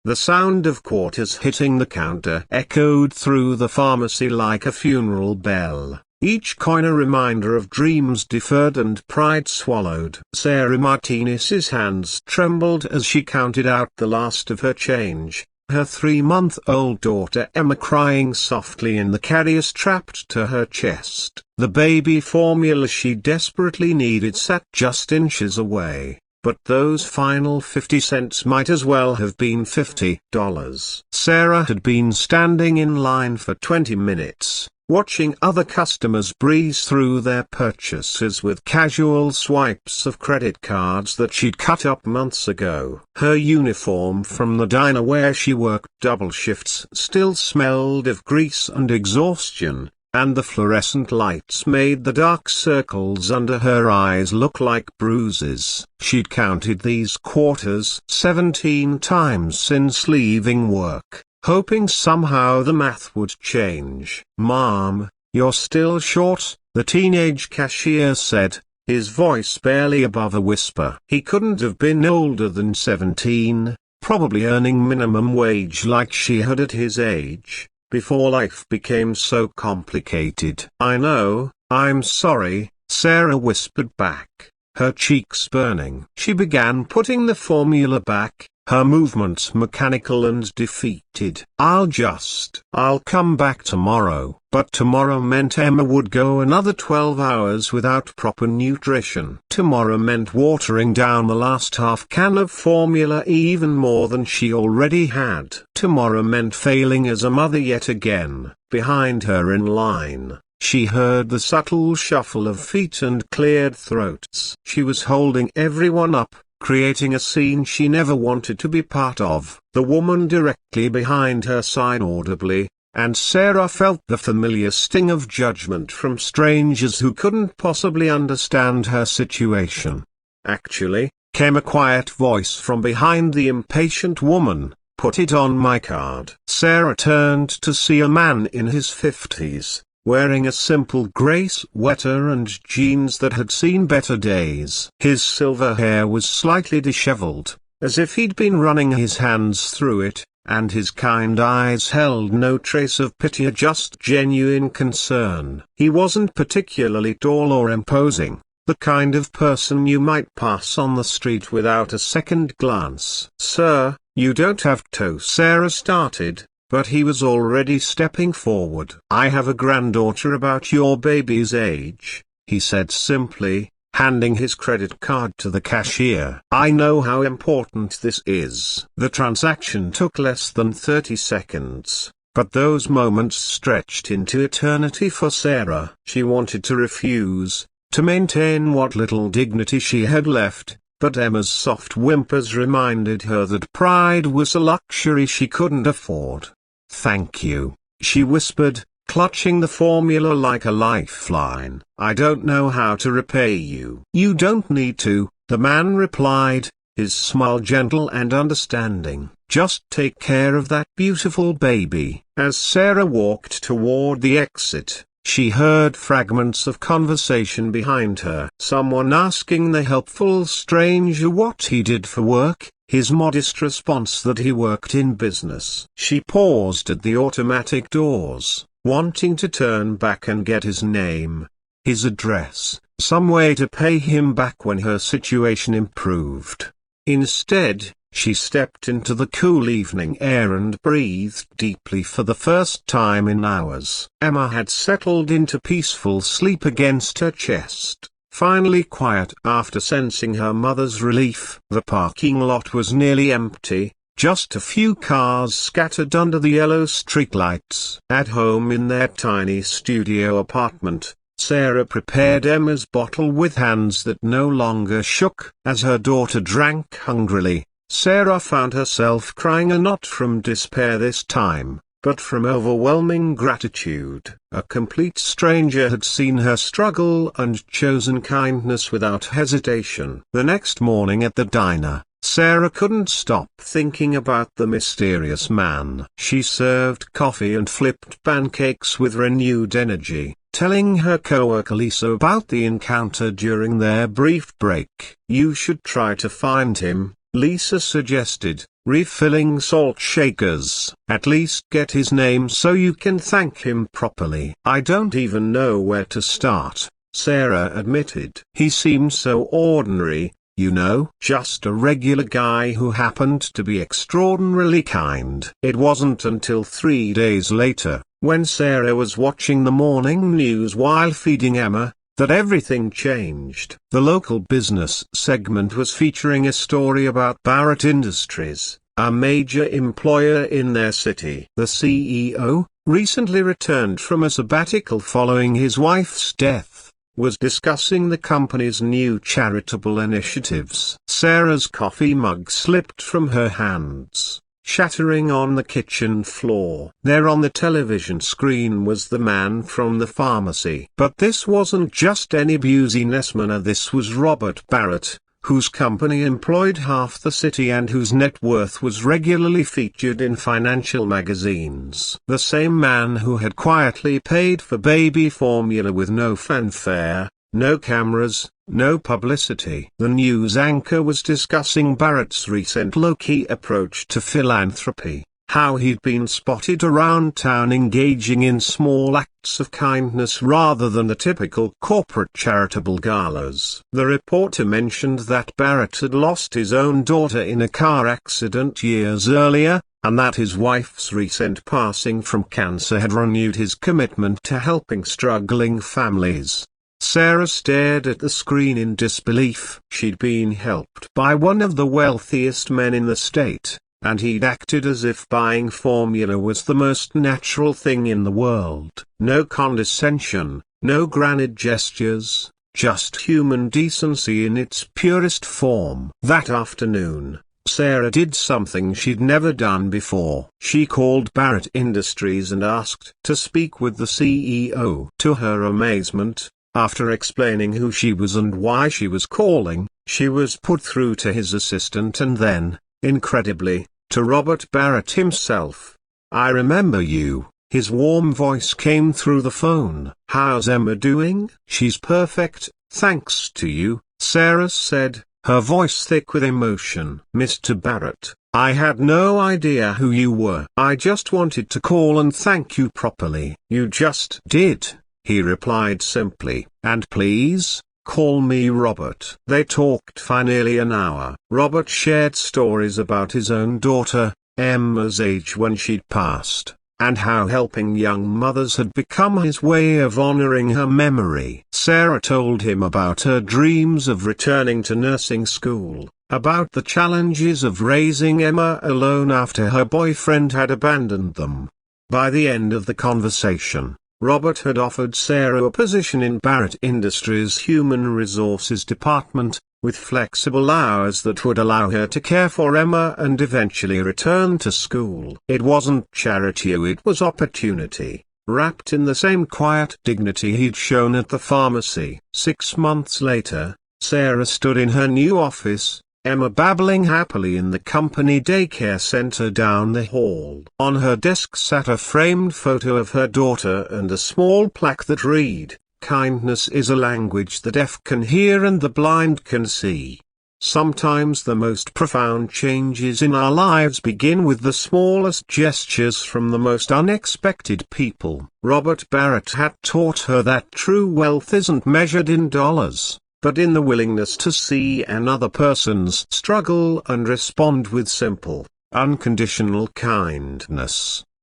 The sound of quarters hitting the counter echoed through the pharmacy like a funeral bell, each coin a reminder of dreams deferred and pride swallowed. Sarah Martinez's hands trembled as she counted out the last of her change, her 3-month-old daughter Emma crying softly in the carrier strapped to her chest. The baby formula she desperately needed sat just inches away, but those final 50 cents might as well have been $50. Sarah had been standing in line for 20 minutes, watching other customers breeze through their purchases with casual swipes of credit cards that she'd cut up months ago. Her uniform from the diner where she worked double shifts still smelled of grease and exhaustion, and the fluorescent lights made the dark circles under her eyes look like bruises. She'd counted these quarters 17 times since leaving work, hoping somehow the math would change. "Mom, you're still short," the teenage cashier said, his voice barely above a whisper. He couldn't have been older than 17, probably earning minimum wage like she had at his age, before life became so complicated. "I know, I'm sorry," Sarah whispered back, her cheeks burning. She began putting the formula back, her movements mechanical and defeated. I'll come back tomorrow." But tomorrow meant Emma would go another 12 hours without proper nutrition. Tomorrow meant watering down the last half can of formula even more than she already had. Tomorrow meant failing as a mother yet again. Behind her in line, she heard the subtle shuffle of feet and cleared throats. She was holding everyone up, creating a scene she never wanted to be part of. The woman directly behind her sighed audibly, and Sarah felt the familiar sting of judgment from strangers who couldn't possibly understand her situation. "Actually," came a quiet voice from behind the impatient woman, "put it on my card." Sarah turned to see a man in his 50s, wearing a simple grey sweater and jeans that had seen better days. His silver hair was slightly disheveled, as if he'd been running his hands through it, and his kind eyes held no trace of pity, just genuine concern. He wasn't particularly tall or imposing, the kind of person you might pass on the street without a second glance. "Sir, you don't have to," Sarah started, but he was already stepping forward. "I have a granddaughter about your baby's age," he said simply, handing his credit card to the cashier. "I know how important this is." The transaction took less than 30 seconds, but those moments stretched into eternity for Sarah. She wanted to refuse, to maintain what little dignity she had left, but Emma's soft whimpers reminded her that pride was a luxury she couldn't afford. "Thank you," she whispered, clutching the formula like a lifeline. "I don't know how to repay you." "You don't need to," the man replied, his smile gentle and understanding. "Just take care of that beautiful baby." As Sarah walked toward the exit, she heard fragments of conversation behind her. Someone asking the helpful stranger what he did for work, his modest response that he worked in business. She paused at the automatic doors, wanting to turn back and get his name, his address, some way to pay him back when her situation improved. Instead, she stepped into the cool evening air and breathed deeply for the first time in hours. Emma had settled into peaceful sleep against her chest, finally quiet after sensing her mother's relief. The parking lot was nearly empty, just a few cars scattered under the yellow streetlights. At home in their tiny studio apartment, Sarah prepared Emma's bottle with hands that no longer shook. As her daughter drank hungrily, Sarah found herself crying, not from despair this time, but from overwhelming gratitude. A complete stranger had seen her struggle and chosen kindness without hesitation. The next morning at the diner, Sarah couldn't stop thinking about the mysterious man. She served coffee and flipped pancakes with renewed energy, telling her coworker Lisa about the encounter during their brief break. "You should try to find him," Lisa suggested, refilling salt shakers. At least get his name so you can thank him properly. I don't even know where to start, Sarah admitted. He seemed so ordinary, you know. Just a regular guy who happened to be extraordinarily kind. It wasn't until 3 days later, when Sarah was watching the morning news while feeding Emma, that everything changed. The local business segment was featuring a story about Barrett Industries, a major employer in their city. The CEO, recently returned from a sabbatical following his wife's death, was discussing the company's new charitable initiatives. Sarah's coffee mug slipped from her hands, shattering on the kitchen floor. There on the television screen was the man from the pharmacy. But this wasn't just any businessman. This was Robert Barrett, whose company employed half the city and whose net worth was regularly featured in financial magazines. The same man who had quietly paid for baby formula with no fanfare, no cameras, no publicity. The news anchor was discussing Barrett's recent low-key approach to philanthropy, how he'd been spotted around town engaging in small acts of kindness rather than the typical corporate charitable galas. The reporter mentioned that Barrett had lost his own daughter in a car accident years earlier, and that his wife's recent passing from cancer had renewed his commitment to helping struggling families. Sarah stared at the screen in disbelief. She'd been helped by one of the wealthiest men in the state, and he'd acted as if buying formula was the most natural thing in the world. No condescension, no grand gestures, just human decency in its purest form. That afternoon, Sarah did something she'd never done before. She called Barrett Industries and asked to speak with the CEO. To her amazement, after explaining who she was and why she was calling, she was put through to his assistant and then, incredibly, to Robert Barrett himself. "I remember you," his warm voice came through the phone. "How's Emma doing?" "She's perfect, thanks to you," Sarah said, her voice thick with emotion. "Mr. Barrett, I had no idea who you were. I just wanted to call and thank you properly." "You just did," he replied simply. "And please, call me Robert." They talked for nearly an hour. Robert shared stories about his own daughter, Emma's age when she'd passed, and how helping young mothers had become his way of honoring her memory. Sarah told him about her dreams of returning to nursing school, about the challenges of raising Emma alone after her boyfriend had abandoned them. By the end of the conversation, Robert had offered Sarah a position in Barrett Industries' Human Resources Department, with flexible hours that would allow her to care for Emma and eventually return to school. It wasn't charity, it was opportunity, wrapped in the same quiet dignity he'd shown at the pharmacy. 6 months later, Sarah stood in her new office, Emma babbling happily in the company daycare center down the hall. On her desk sat a framed photo of her daughter and a small plaque that read, "Kindness is a language the deaf can hear and the blind can see." Sometimes the most profound changes in our lives begin with the smallest gestures from the most unexpected people. Robert Barrett had taught her that true wealth isn't measured in dollars, but in the willingness to see another person's struggle and respond with simple, unconditional kindness.